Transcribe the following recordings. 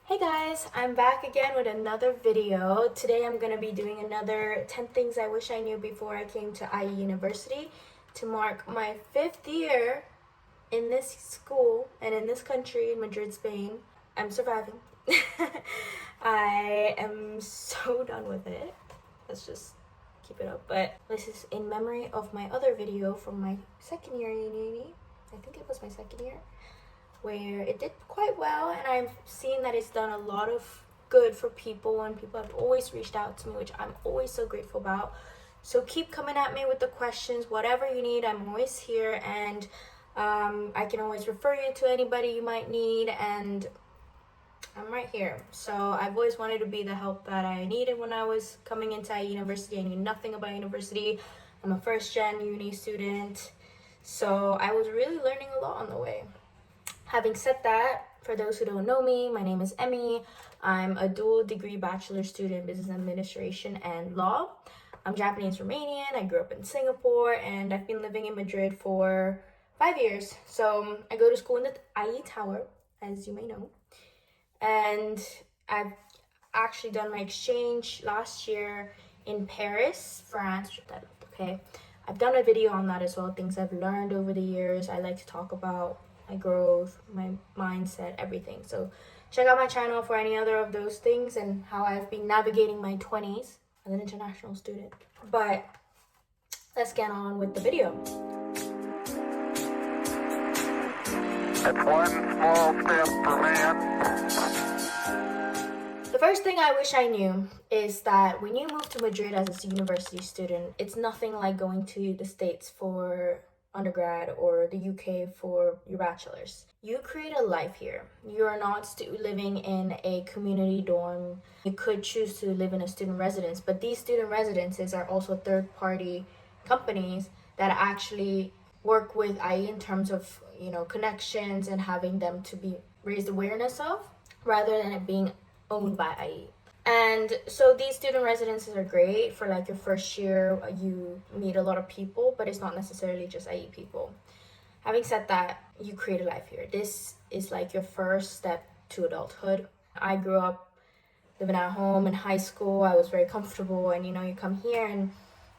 Hey guys, I'm back again with another video. Today I'm going to be doing another 10 things I wish I knew before I came to IE University to mark my 5th year in this school and in this country, in Madrid, Spain. I'm surviving. I am so done with it. Let's just keep it up. But this is in memory of my other video from my second year in uni. I think it was my second year, where it did quite well, and I've seen that it's done a lot of good for people, and people have always reached out to me, which I'm always so grateful about. So keep coming at me with the questions, whatever you need. I'm always here, and I can always refer you to anybody you might need, and I'm right here. So I've always wanted to be the help that I needed when I was coming into university. I knew nothing about university. I'm a first-gen uni student, so I was really learning a lot on the way. Having said that, for those who don't know me, my name is Emmy. I'm a dual degree bachelor student in business administration and law. I'm Japanese Romanian. I grew up in Singapore, and I've been living in Madrid for 5 years. So I go to school in the IE Tower, as you may know. And I've actually done my exchange last year in Paris, France. Okay, I've done a video on that as well, things I've learned over the years. I like to talk about my growth, my mindset, everything. So check out my channel for any other of those things and how I've been navigating my 20s as an international student. But let's get on with the video. It's one small step for man. The first thing I wish I knew is that when you move to Madrid as a university student, it's nothing like going to the States for undergrad or the UK for your bachelor's. You create a life here. You are not living in a community dorm. You could choose to live in a student residence, but these student residences are also third-party companies that actually work with IE in terms of, connections and having them to be raised awareness of, rather than it being owned by IE. And so these student residences are great for like your first year. You meet a lot of people, but it's not necessarily just IE people. Having said that, you create a life here. This is like your first step to adulthood. I grew up living at home in high school. I was very comfortable, and you come here and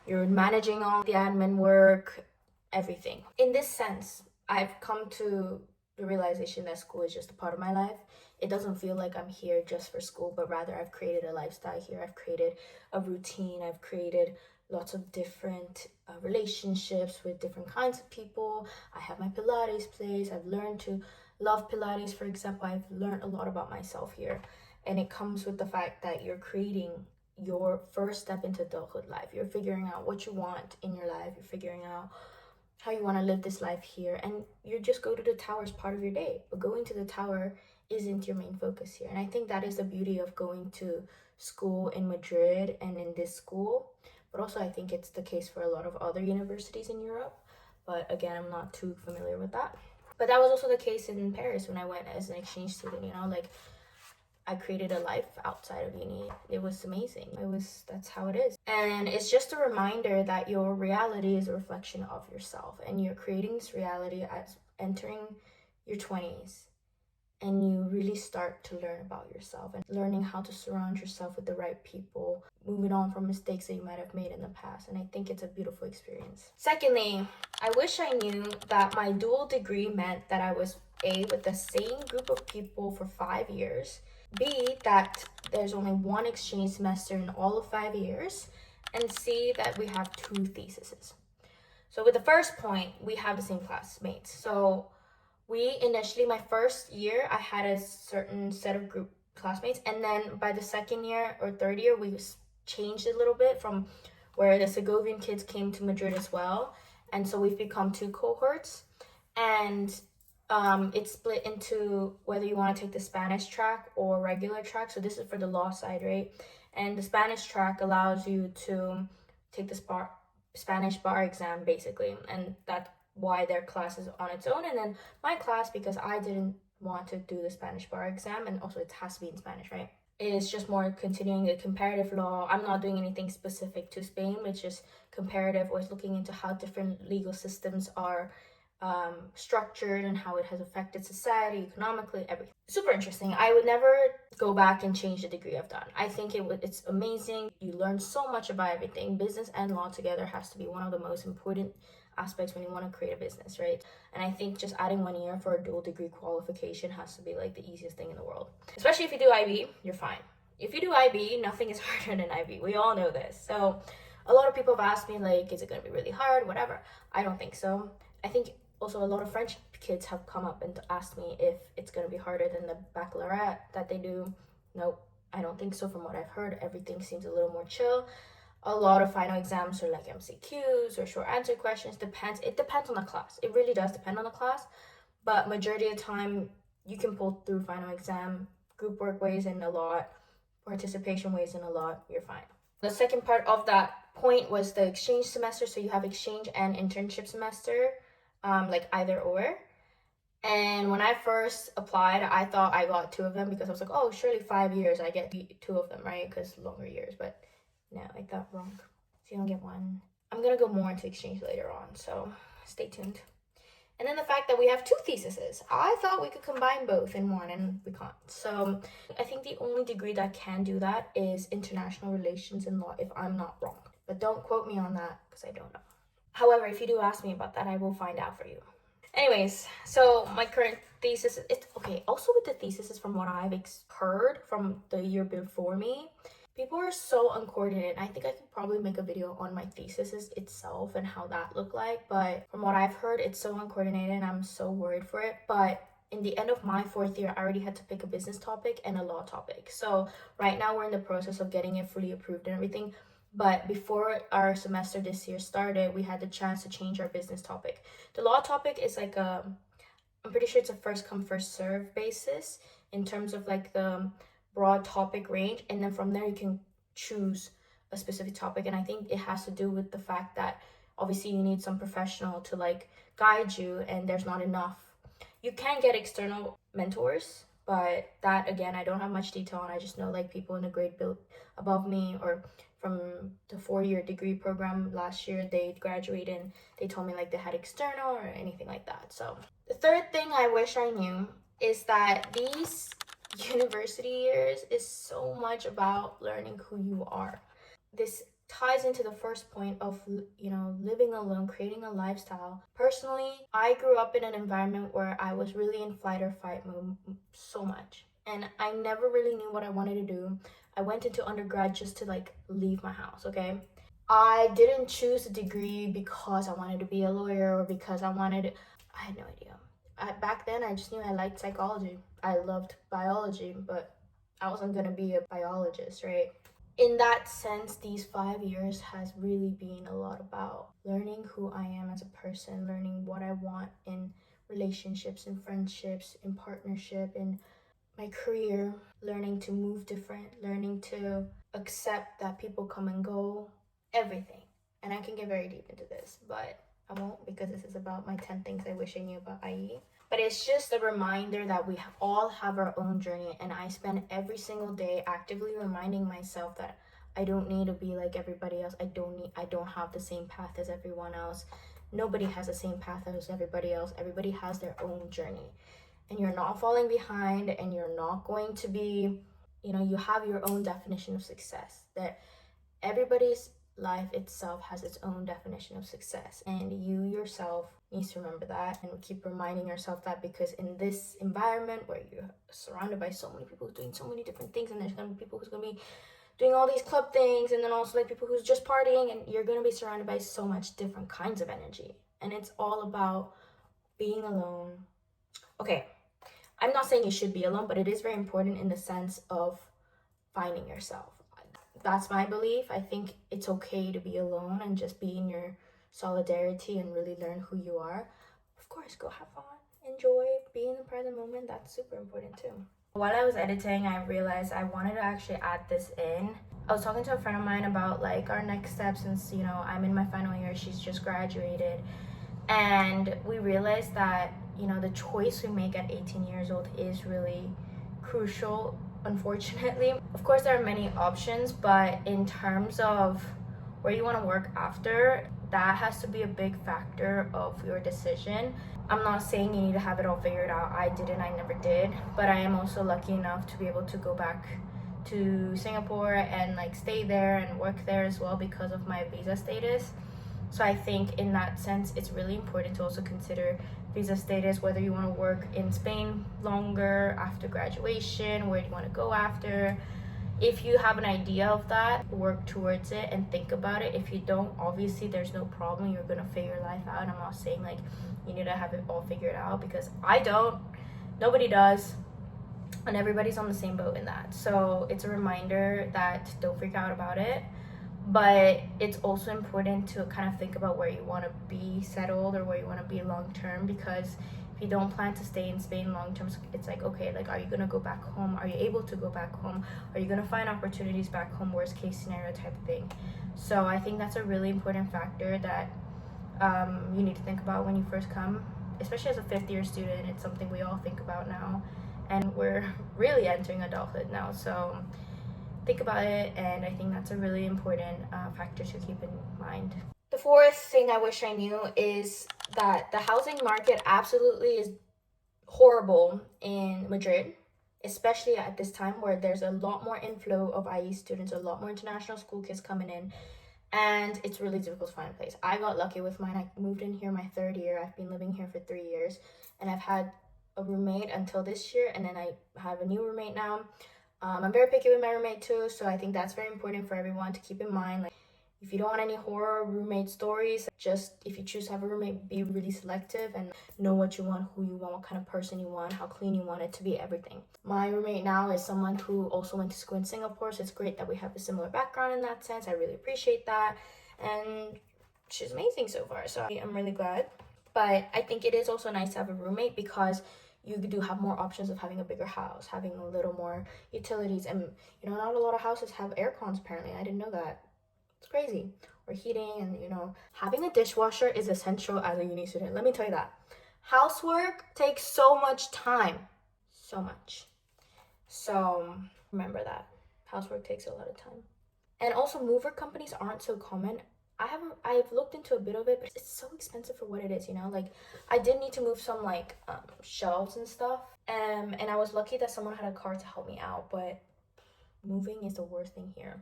you're managing all the admin work, everything. In this sense, I've come to the realization that school is just a part of my life. It doesn't feel like I'm here just for school, but rather I've created a lifestyle here. I've created a routine. I've created lots of different relationships with different kinds of people. I have my Pilates place. I've learned to love Pilates, for example. I've learned a lot about myself here. And it comes with the fact that you're creating your first step into adulthood life. You're figuring out what you want in your life. You're figuring out how you want to live this life here, and you just go to the tower as part of your day. But going to the tower isn't your main focus here. And I think that is the beauty of going to school in Madrid and in this school. But also I think it's the case for a lot of other universities in Europe. But again, I'm not too familiar with that. But that was also the case in Paris when I went as an exchange student, I created a life outside of uni. It was amazing. That's how it is. And it's just a reminder that your reality is a reflection of yourself, and you're creating this reality as entering your 20s, and you really start to learn about yourself and learning how to surround yourself with the right people, moving on from mistakes that you might have made in the past. And I think it's a beautiful experience. Secondly, I wish I knew that my dual degree meant that I was A, with the same group of people for 5 years, B, that there's only one exchange semester in all of 5 years, and C, that we have 2 theses. So with the first point, we have the same classmates. So we initially, my first year, I had a certain set of group classmates, and then by the second year or third year, we changed a little bit from where the Segovian kids came to Madrid as well, and so we've become 2 cohorts, and it's split into whether you want to take the Spanish track or regular track. So this is for the law side, right? And the Spanish track allows you to take the Spanish bar exam, basically, and that's why their class is on its own. And then my class, because I didn't want to do the Spanish bar exam, and also it has to be in Spanish, right? It's just more continuing the comparative law. I'm not doing anything specific to Spain, which is comparative, or looking into how different legal systems are structured and how it has affected society, economically, everything. Super interesting. I would never go back and change the degree I've done. I think it's amazing. You learn so much about everything. Business and law together has to be one of the most important aspects when you want to create a business, right? And I think just adding 1 year for a dual degree qualification has to be like the easiest thing in the world. Especially if you do IB, you're fine. If you do IB, nothing is harder than IB. We all know this. So a lot of people have asked me, like, is it going to be really hard? Whatever. I don't think so. I think also a lot of French kids have come up and asked me if it's going to be harder than the baccalaureate that they do. Nope, I don't think so. From what I've heard, everything seems a little more chill. A lot of final exams are like MCQs or short answer questions. It depends on the class. It really does depend on the class, but majority of the time you can pull through final exam. Group work weighs in a lot, participation weighs in a lot. You're fine. The second part of that point was the exchange semester. So you have exchange and internship semester, like either or. And when I first applied, I thought I got 2 of them because I was like, oh, surely 5 years I get 2 of them, right? Because longer years. But no, I thought wrong. So you don't get one. I'm gonna go more into exchange later on, so stay tuned. And then the fact that we have 2 theses. I thought we could combine both in one, and we can't. So I think the only degree that can do that is international relations and law, if I'm not wrong. But don't quote me on that because I don't know. However, if you do ask me about that, I will find out for you. Anyways, so my current thesis, it's okay. Also with the thesis, from what I've heard from the year before me, people are so uncoordinated. I think I could probably make a video on my thesis itself and how that looked like. But from what I've heard, it's so uncoordinated and I'm so worried for it. But in the end of my 4th year, I already had to pick a business topic and a law topic. So right now we're in the process of getting it fully approved and everything. But before our semester this year started, we had the chance to change our business topic. The law topic is like I'm pretty sure it's a first come first serve basis in terms of like the broad topic range, and then from there you can choose a specific topic. And I think it has to do with the fact that obviously you need some professional to like guide you, and there's not enough. You can get external mentors, but that again I don't have much detail on. I just know like people in the grade above me or from the 4-year degree program last year, they graduated and they told me like they had external or anything like that. So the third thing I wish I knew is that these university years is so much about learning who you are. This ties into the first point of, living alone, creating a lifestyle. Personally, I grew up in an environment where I was really in flight or fight mode so much, and I never really knew what I wanted to do. I went into undergrad just to like leave my house, okay? I didn't choose a degree because I wanted to be a lawyer or because I had no idea. Back then, I just knew I liked psychology. I loved biology, but I wasn't gonna be a biologist, right? In that sense, these 5 years has really been a lot about learning who I am as a person, learning what I want in relationships, in friendships, in partnership, in my career, learning to move different, learning to accept that people come and go, everything. And I can get very deep into this, but I won't because this is about my 10 things I wish I knew about IE. But it's just a reminder that we all have our own journey, and I spend every single day actively reminding myself that I don't need to be like everybody else. I don't have the same path as everyone else. Nobody has the same path as everybody else. Everybody has their own journey. And you're not falling behind, and you're not going to be, you have your own definition of success. That everybody's life itself has its own definition of success, and you yourself needs to remember that and keep reminding yourself that, because in this environment where you're surrounded by so many people doing so many different things, and there's gonna be people who's gonna be doing all these club things, and then also like people who's just partying, and you're gonna be surrounded by so much different kinds of energy, and it's all about being alone. Okay, I'm not saying you should be alone, but it is very important in the sense of finding yourself. That's my belief. I think it's okay to be alone and just be in your solidarity and really learn who you are. Of course, go have fun, enjoy, be in the present moment. That's super important too. While I was editing, I realized I wanted to actually add this in. I was talking to a friend of mine about like our next steps, since I'm in my final year, she's just graduated, and we realized that the choice we make at 18 years old is really crucial, unfortunately. Of course, there are many options, but in terms of where you want to work after, that has to be a big factor of your decision. I'm not saying you need to have it all figured out. I didn't, I never did, but I am also lucky enough to be able to go back to Singapore and like stay there and work there as well because of my visa status. So I think in that sense, it's really important to also consider visa status, whether you want to work in Spain longer after graduation, where do you want to go after. If you have an idea of that, work towards it and think about it. If you don't, obviously there's no problem. You're gonna figure your life out. I'm not saying like you need to have it all figured out, because I don't, nobody does, and everybody's on the same boat in that. So it's a reminder that don't freak out about it. But it's also important to kind of think about where you want to be settled or where you want to be long term, because if you don't plan to stay in Spain long term, it's like, okay, like, are you going to go back home? Are you able to go back home? Are you going to find opportunities back home? Worst case scenario type of thing. So I think that's a really important factor that you need to think about when you first come, especially as a fifth year student. It's something we all think about now, and we're really entering adulthood now. So think about it, and I think that's a really important factor to keep in mind. The fourth thing I wish I knew is that the housing market absolutely is horrible in Madrid, especially at this time where there's a lot more inflow of IE students, a lot more international school kids coming in, and it's really difficult to find a place. I got lucky with mine. I moved in here my third year. I've been living here for 3 years, and I've had a roommate until this year, and then I have a new roommate now. I'm very picky with my roommate too, so I think that's very important for everyone to keep in mind. Like, if you don't want any horror roommate stories, just if you choose to have a roommate, be really selective and know what you want, who you want, what kind of person you want, how clean you want it to be, everything. My roommate now is someone who also went to school in Singapore, so it's great that we have a similar background in that sense. I really appreciate that, and she's amazing so far, so I'm really glad. But I think it is also nice to have a roommate because you do have more options of having a bigger house, having a little more utilities, and not a lot of houses have air cons apparently. I didn't know that. It's crazy. Or heating, and having a dishwasher is essential as a uni student. Let me tell you that. Housework takes so much time. So much. So remember that. Housework takes a lot of time. And also mover companies aren't so common. I've looked into a bit of it, but it's so expensive for what it is, like I did need to move some like shelves and stuff, and I was lucky that someone had a car to help me out, but moving is the worst thing here.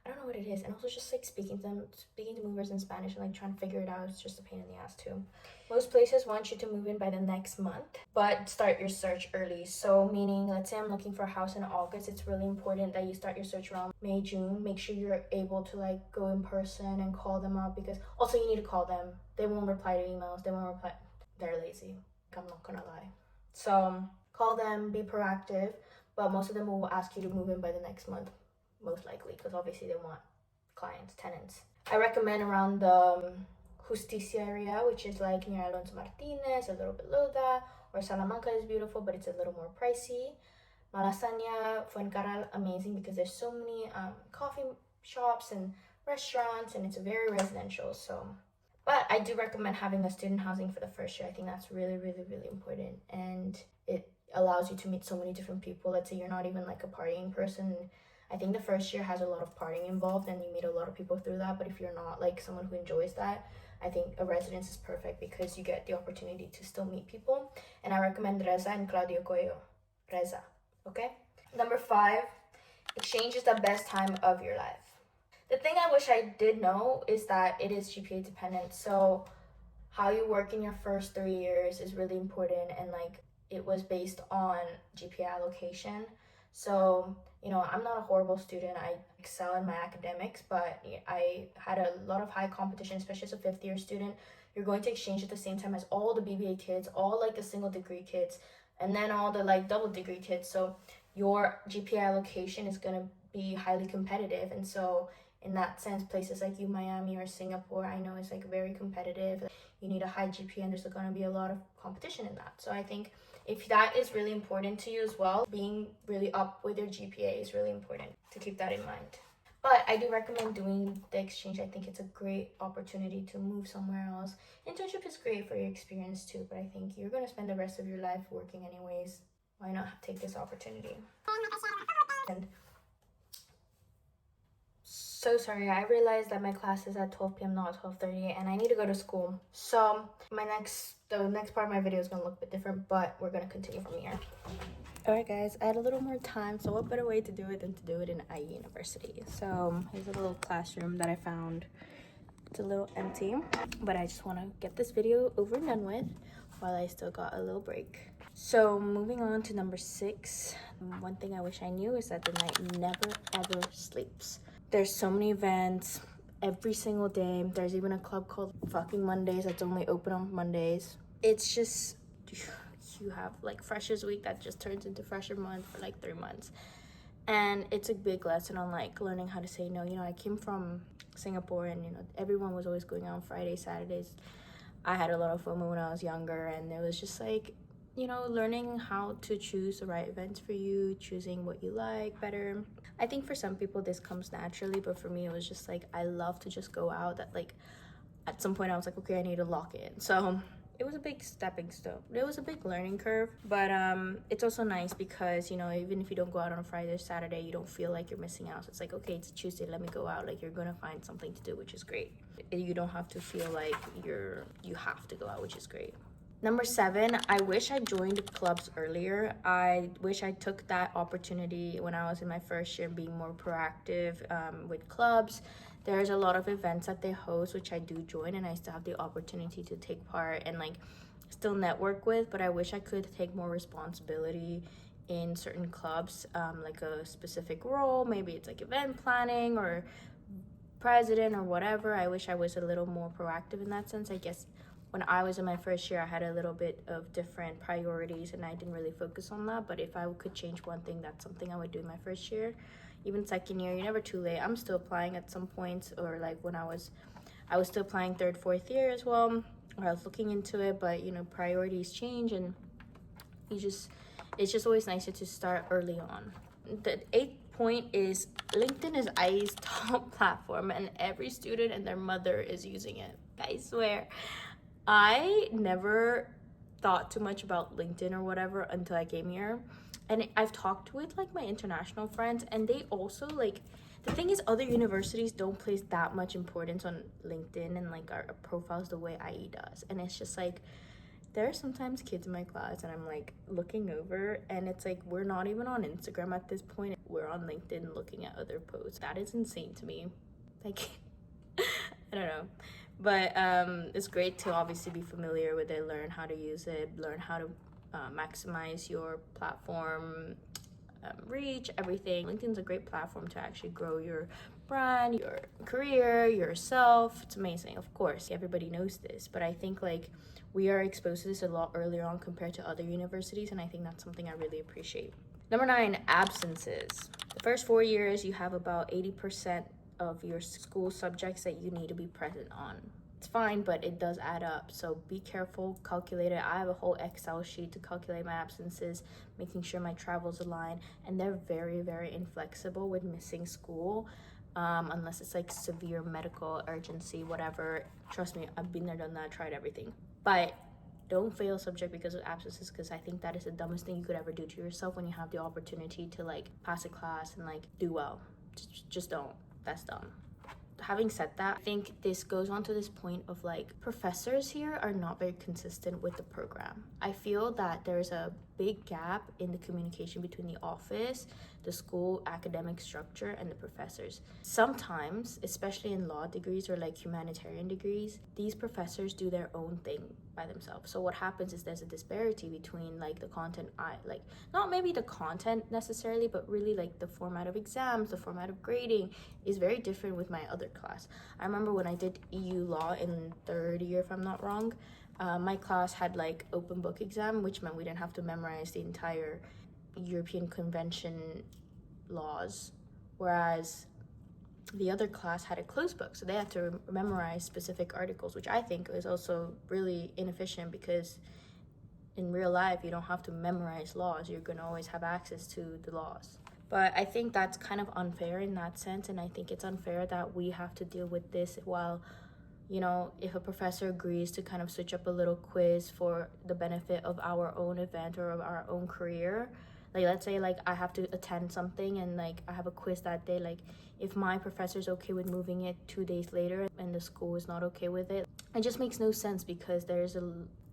I don't know what it is. And also just like speaking to movers in Spanish and like trying to figure it out, it's just a pain in the ass too. Most places want you to move in by the next month, but start your search early. So meaning, let's say I'm looking for a house in August, it's really important that you start your search around May, June. Make sure you're able to like go in person and call them up, because also you need to call them. They won't reply to emails. They won't reply. They're lazy. I'm not gonna lie. So call them, be proactive, but most of them will ask you to move in by the next month, most likely, because obviously they want clients, tenants. I recommend around the Justicia area, which is like near Alonso Martinez, a little below that, or Salamanca is beautiful, but it's a little more pricey. Malasaña, Fuencarral, amazing because there's so many coffee shops and restaurants, and it's very residential. So, but I do recommend having a student housing for the first year. I think that's really, really, really important, and it allows you to meet so many different people. Let's say you're not even like a partying person. I think the first year has a lot of partying involved, and you meet a lot of people through that. But if you're not like someone who enjoys that, I think a residence is perfect because you get the opportunity to still meet people. And I recommend Reza and Claudio Coelho. Reza, okay? Number 5, exchange is the best time of your life. The thing I wish I did know is that it is GPA dependent. So how you work in your first 3 years is really important, and like it was based on GPA allocation. So, I'm not a horrible student. I excel in my academics, but I had a lot of high competition, especially as a fifth year student. You're going to exchange at the same time as all the BBA kids, all like the single degree kids, and then all the like double degree kids. So your GPA allocation is going to be highly competitive. And so in that sense, places like Miami or Singapore, I know is like very competitive. You need a high GPA, and there's going to be a lot of competition in that. So I think if that is really important to you as well, being really up with your GPA is really important to keep that in mind. But I do recommend doing the exchange. I think it's a great opportunity to move somewhere else. Internship is great for your experience too, but I think you're going to spend the rest of your life working anyways. Why not take this opportunity? And So sorry, I realized that my class is at 12 p.m., not 12:30, and I need to go to school. So the next part of my video is gonna look a bit different, but we're gonna continue from here. Alright guys, I had a little more time, so what better way to do it than to do it in IE University. So here's a little classroom that I found. It's a little empty, but I just want to get this video over and done with while I still got a little break. So moving on to number 6, one thing I wish I knew is that the night never ever sleeps. There's so many events every single day. There's even a club called Fucking Mondays that's only open on Mondays. It's just, you have like Freshers Week that just turns into Fresher Month for like 3 months. And it's a big lesson on like learning how to say no. You know, I came from Singapore, and you know, everyone was always going out on Fridays, Saturdays. I had a lot of FOMO when I was younger, and it was just like, you know, learning how to choose the right events for you, choosing what you like better. I think for some people this comes naturally, but for me it was just like, I love to just go out. That like at some point I was like, okay, I need to lock in. So it was a big stepping stone. It was a big learning curve, but it's also nice because, you know, even if you don't go out on a Friday or Saturday, you don't feel like you're missing out. So it's like, okay, it's Tuesday, let me go out. Like, you're gonna find something to do, which is great. You don't have to feel like you have to go out, which is great. Number 7, I wish I joined clubs earlier. I wish I took that opportunity when I was in my first year, being more proactive with clubs. There's a lot of events that they host, which I do join, and I still have the opportunity to take part and like still network with, but I wish I could take more responsibility in certain clubs, like a specific role. Maybe it's like event planning or president or whatever. I wish I was a little more proactive in that sense. I guess when I was in my first year, I had a little bit of different priorities and I didn't really focus on that. But if I could change one thing, that's something I would do in my first year. Even second year, you're never too late. I'm still applying at some points, or like when I was still applying 3rd, 4th year as well, or I was looking into it. But you know, priorities change, and it's just always nicer to start early on. The 8th point is LinkedIn is IE's top platform, and every student and their mother is using it. I swear, I never thought too much about LinkedIn or whatever until I came here. And I've talked with like my international friends, and they also like, the thing is, other universities don't place that much importance on LinkedIn and like our profiles the way IE does. And it's just like, there are sometimes kids in my class and I'm like looking over, and it's like, we're not even on Instagram at this point. We're on LinkedIn looking at other posts. That is insane to me. Like, I don't know. But it's great to obviously be familiar with it, learn how to use it, learn how to maximize your platform reach, everything. LinkedIn's a great platform to actually grow your brand, your career, yourself. It's amazing. Of course, everybody knows this, but I think like we are exposed to this a lot earlier on compared to other universities, and I think that's something I really appreciate. Number 9, absences. The first 4 years, you have about 80% of your school subjects that you need to be present on. It's fine, but it does add up, so be careful, calculate it. I have a whole Excel sheet to calculate my absences, making sure my travels align, and they're very, very inflexible with missing school, unless it's like severe medical urgency, whatever. Trust me, I've been there, done that, tried everything. But don't fail a subject because of absences, because I think that is the dumbest thing you could ever do to yourself when you have the opportunity to like pass a class and like do well. Just don't. That's dumb. Having said that, I think this goes on to this point of like, professors here are not very consistent with the program. I feel that there's a big gap in the communication between the office, the school academic structure, and the professors. Sometimes, especially in law degrees or like humanitarian degrees, these professors do their own thing by themselves. So what happens is there's a disparity between like the content, like not maybe the content necessarily, but really like the format of exams, the format of grading is very different with my other class. I remember when I did EU law in 3rd year, if I'm not wrong, my class had like open book exam, which meant we didn't have to memorize the entire European Convention laws, whereas the other class had a closed book, so they had to memorize specific articles, which I think is also really inefficient, because in real life you don't have to memorize laws. You're going to always have access to the laws. But I think that's kind of unfair in that sense, and I think it's unfair that we have to deal with this while, you know, if a professor agrees to kind of switch up a little quiz for the benefit of our own event or of our own career, Like, let's say like I have to attend something and like I have a quiz that day, like if my professor's okay with moving it 2 days later and the school is not okay with it, it just makes no sense, because there's a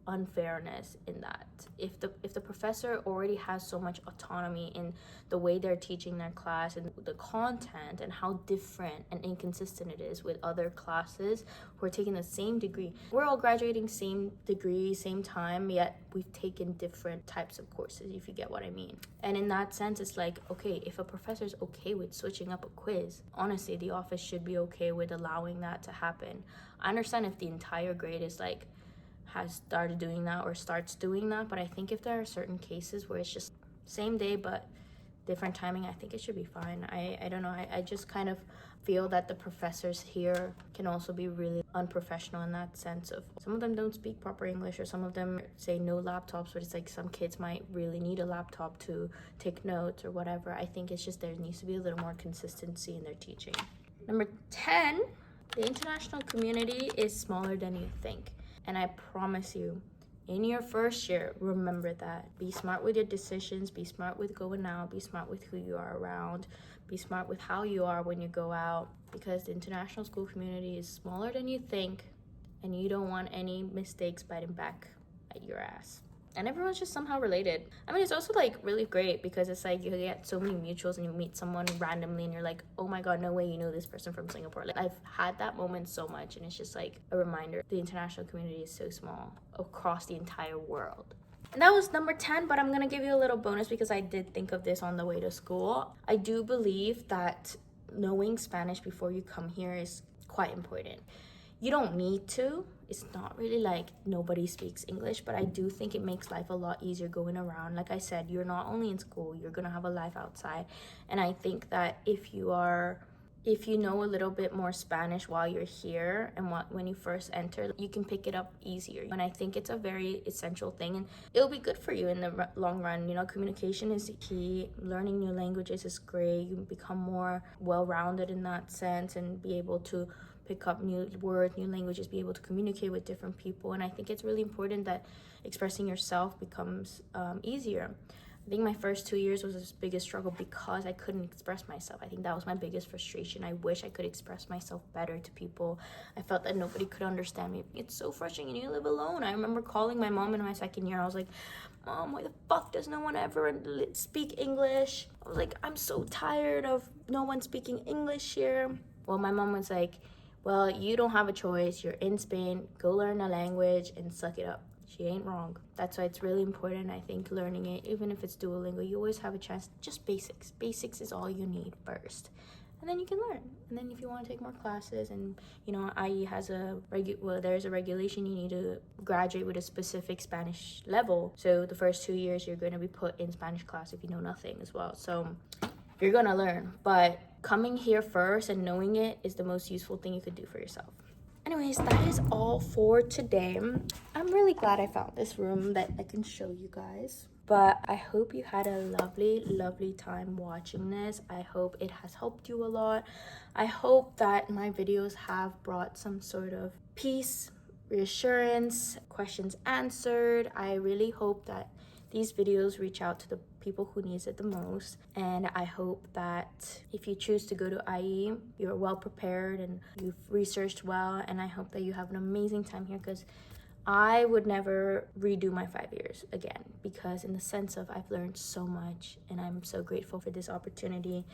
unfairness in that. If the professor already has so much autonomy in the way they're teaching their class and the content and how different and inconsistent it is with other classes who are taking the same degree, we're all graduating same degree, same time, yet we've taken different types of courses, if you get what I mean. And in that sense, it's like, okay, if a professor's okay with switching up a quiz, honestly, the office should be okay with allowing that to happen. I understand if the entire grade is like has started doing that or starts doing that, but I think if there are certain cases where it's just same day but different timing, I think it should be fine. I don't know, I just kind of feel that the professors here can also be really unprofessional in that sense of some of them don't speak proper English, or some of them say no laptops, but it's like some kids might really need a laptop to take notes or whatever. I think it's just there needs to be a little more consistency in their teaching. Number 10, the international community is smaller than you think. And I promise you, in your first year, remember that. Be smart with your decisions, be smart with going out, be smart with who you are around, be smart with how you are when you go out, because the international school community is smaller than you think, and you don't want any mistakes biting back at your ass. And everyone's just somehow related. I mean, it's also like really great because it's like you get so many mutuals and you meet someone randomly and you're like, oh my god, no way you know this person from Singapore. Like, I've had that moment so much, and it's just like a reminder the international community is so small across the entire world. And that was number 10, but I'm gonna give you a little bonus because I did think of this on the way to school. I do believe that knowing Spanish before you come here is quite important. You don't need to. It's not really like nobody speaks English, but I do think it makes life a lot easier going around. Like I said, you're not only in school, you're gonna have a life outside. And I think that if you know a little bit more Spanish while you're here and when you first enter, you can pick it up easier. And I think it's a very essential thing, and it'll be good for you in the long run. You know, communication is key. Learning new languages is great. You become more well-rounded in that sense and be able to pick up new words, new languages, be able to communicate with different people. And I think it's really important that expressing yourself becomes easier. I think my first 2 years was the biggest struggle because I couldn't express myself. I think that was my biggest frustration. I wish I could express myself better to people. I felt that nobody could understand me. It's so frustrating, and you live alone. I remember calling my mom in my second year. I was like, Mom, why the fuck does no one ever speak English? I was like, I'm so tired of no one speaking English here. Well, my mom was like, well, you don't have a choice. You're in Spain. Go learn a language and suck it up. She ain't wrong. That's why it's really important, I think, learning it. Even if it's Duolingo, you always have a chance. Just basics. Basics is all you need first. And then you can learn. And then if you want to take more classes, and, you know, IE has there's a regulation, you need to graduate with a specific Spanish level. So the first 2 years, you're going to be put in Spanish class if you know nothing as well. So you're going to learn. But coming here first and knowing it is the most useful thing you could do for yourself. Anyways, that is all for today. I'm really glad I found this room that I can show you guys. But I hope you had a lovely, lovely time watching this. I hope it has helped you a lot. I hope that my videos have brought some sort of peace, reassurance, questions answered. I really hope that these videos reach out to the people who needs it the most. And I hope that if you choose to go to IE, you're well prepared and you've researched well. And I hope that you have an amazing time here, because I would never redo my 5 years again, because in the sense of I've learned so much and I'm so grateful for this opportunity.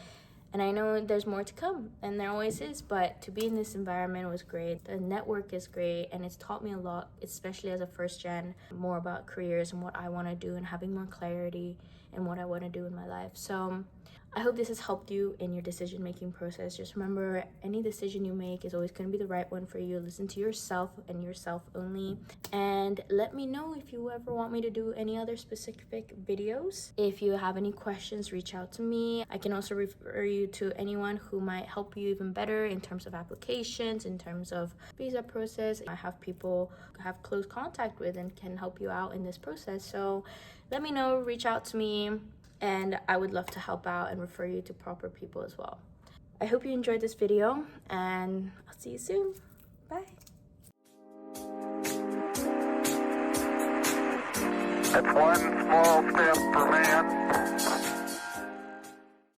And I know there's more to come, and there always is, but to be in this environment was great. The network is great, and it's taught me a lot, especially as a first gen, more about careers and what I want to do and having more clarity in what I want to do in my life. So I hope this has helped you in your decision-making process. Just remember, any decision you make is always going to be the right one for you. Listen to yourself and yourself only. And let me know if you ever want me to do any other specific videos. If you have any questions, reach out to me. I can also refer you to anyone who might help you even better in terms of applications, in terms of visa process. I have people I have close contact with and can help you out in this process. So let me know, reach out to me. And I would love to help out and refer you to proper people as well. I hope you enjoyed this video, and I'll see you soon. Bye. That's one small step for man,